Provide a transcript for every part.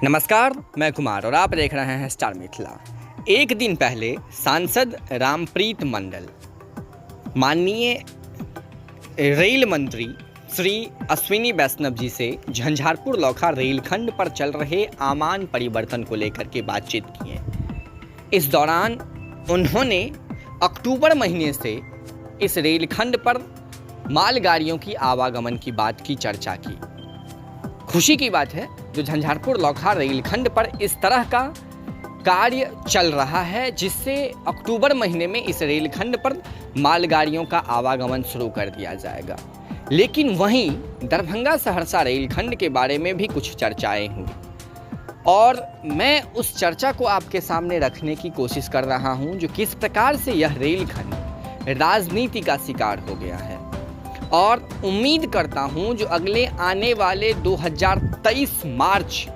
नमस्कार, मैं कुमार और आप देख रहे हैं स्टार मिथिला। एक दिन पहले सांसद रामप्रीत मंडल, माननीय रेल मंत्री श्री अश्विनी वैष्णव जी से झंझारपुर लौखा रेलखंड पर चल रहे आमान परिवर्तन को लेकर के बातचीत किए। इस दौरान उन्होंने अक्टूबर महीने से इस रेलखंड पर मालगाड़ियों की आवागमन की बात की चर्चा की। खुशी की बात है जो झंझारपुर लौखा रेलखंड पर इस तरह का कार्य चल रहा है जिससे अक्टूबर महीने में इस रेलखंड पर मालगाड़ियों का आवागमन शुरू कर दिया जाएगा। लेकिन वहीं दरभंगा सहरसा रेलखंड के बारे में भी कुछ चर्चाएं हुई और मैं उस चर्चा को आपके सामने रखने की कोशिश कर रहा हूं जो किस प्रकार से यह रेलखंड राजनीति का शिकार हो गया है। और उम्मीद करता हूं जो अगले आने वाले 2023 मार्च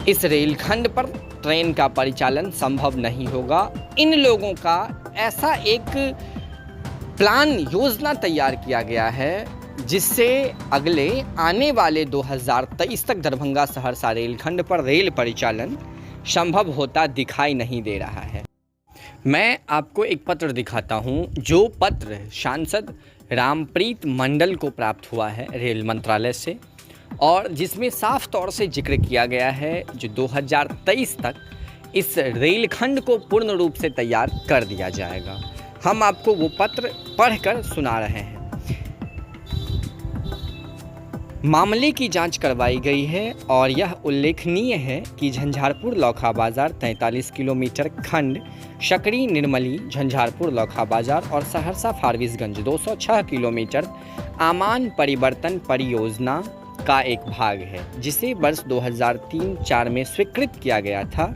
इस रेलखंड पर ट्रेन का परिचालन संभव नहीं होगा। इन लोगों का ऐसा एक प्लान योजना तैयार किया गया है जिससे अगले आने वाले 2023 तक दरभंगा सहरसा रेलखंड पर रेल परिचालन संभव होता दिखाई नहीं दे रहा है। मैं आपको एक पत्र दिखाता हूं जो पत्र सांसद रामप्रीत मंडल को प्राप्त हुआ है रेल मंत्रालय से और जिसमें साफ तौर से जिक्र किया गया है जो 2023 तक इस रेलखंड को पूर्ण रूप से तैयार कर दिया जाएगा। हम आपको वो पत्र पढ़कर सुना रहे हैं। मामले की जांच करवाई गई है और यह उल्लेखनीय है कि झंझारपुर लौखा बाजार 43 किलोमीटर खंड सकरी निर्मली झंझारपुर लौखा बाजार और सहरसा फारबिसगंज 206 किलोमीटर आमान परिवर्तन परियोजना का एक भाग है जिसे वर्ष 2003-04 में स्वीकृत किया गया था।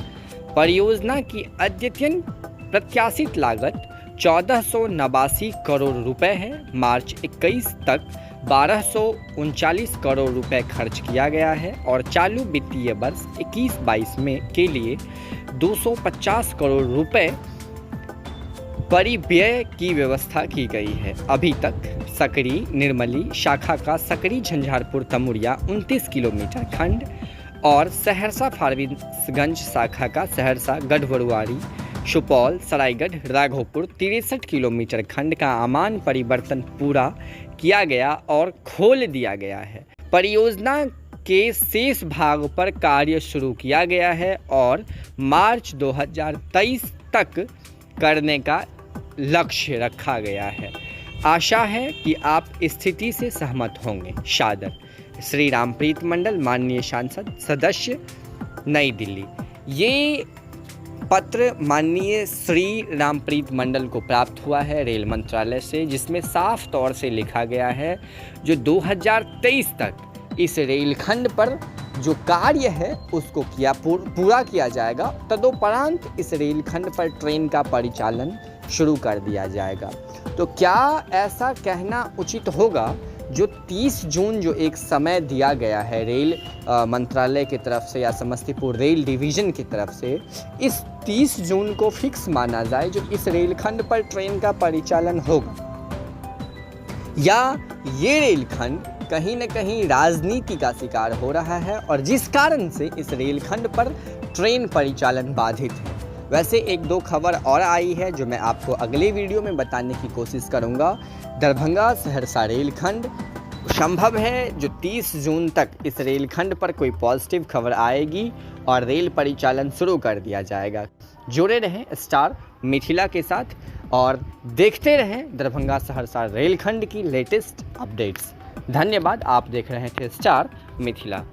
परियोजना की अद्यतन प्रत्याशित लागत 1489 करोड़ रुपए है। मार्च 21 तक 1239 करोड़ रुपए खर्च किया गया है और चालू वित्तीय वर्ष 21-22 में के लिए 250 करोड़ रुपए परिव्यय की व्यवस्था की गई है। अभी तक सकरी निर्मली शाखा का सकरी झंझारपुर तमुरिया 29 किलोमीटर खंड और सहरसा फारबिसगंज शाखा का सहरसा गढ़बरुआरी सुपौल सरायगढ़ राघोपुर 63 किलोमीटर खंड का आमान परिवर्तन पूरा किया गया और खोल दिया गया है। परियोजना के शेष भाग पर कार्य शुरू किया गया है और मार्च 2023 तक करने का लक्ष्य रखा गया है। आशा है कि आप स्थिति से सहमत होंगे। सादर श्री रामप्रीत मंडल, माननीय सांसद सदस्य, नई दिल्ली। ये पत्र माननीय श्री रामप्रीत मंडल को प्राप्त हुआ है रेल मंत्रालय से जिसमें साफ तौर से लिखा गया है जो 2023 तक इस रेलखंड पर जो कार्य है उसको पूरा किया जाएगा। तदोपरांत इस रेलखंड पर ट्रेन का परिचालन शुरू कर दिया जाएगा। तो क्या ऐसा कहना उचित होगा जो 30 जून जो एक समय दिया गया है रेल मंत्रालय की तरफ से या समस्तीपुर रेल डिवीज़न की तरफ से, इस 30 जून को फिक्स माना जाए जो इस रेलखंड पर ट्रेन का परिचालन होगा, या ये रेलखंड कहीं न कहीं राजनीति का शिकार हो रहा है और जिस कारण से इस रेलखंड पर ट्रेन परिचालन बाधित है। वैसे एक दो खबर और आई है जो मैं आपको अगले वीडियो में बताने की कोशिश करूंगा। दरभंगा सहरसा रेलखंड संभव है जो 30 जून तक इस रेलखंड पर कोई पॉजिटिव खबर आएगी और रेल परिचालन शुरू कर दिया जाएगा। जुड़े रहें स्टार मिथिला के साथ और देखते रहें दरभंगा सहरसा रेलखंड की लेटेस्ट अपडेट्स। धन्यवाद। आप देख रहे थे स्टार मिथिला।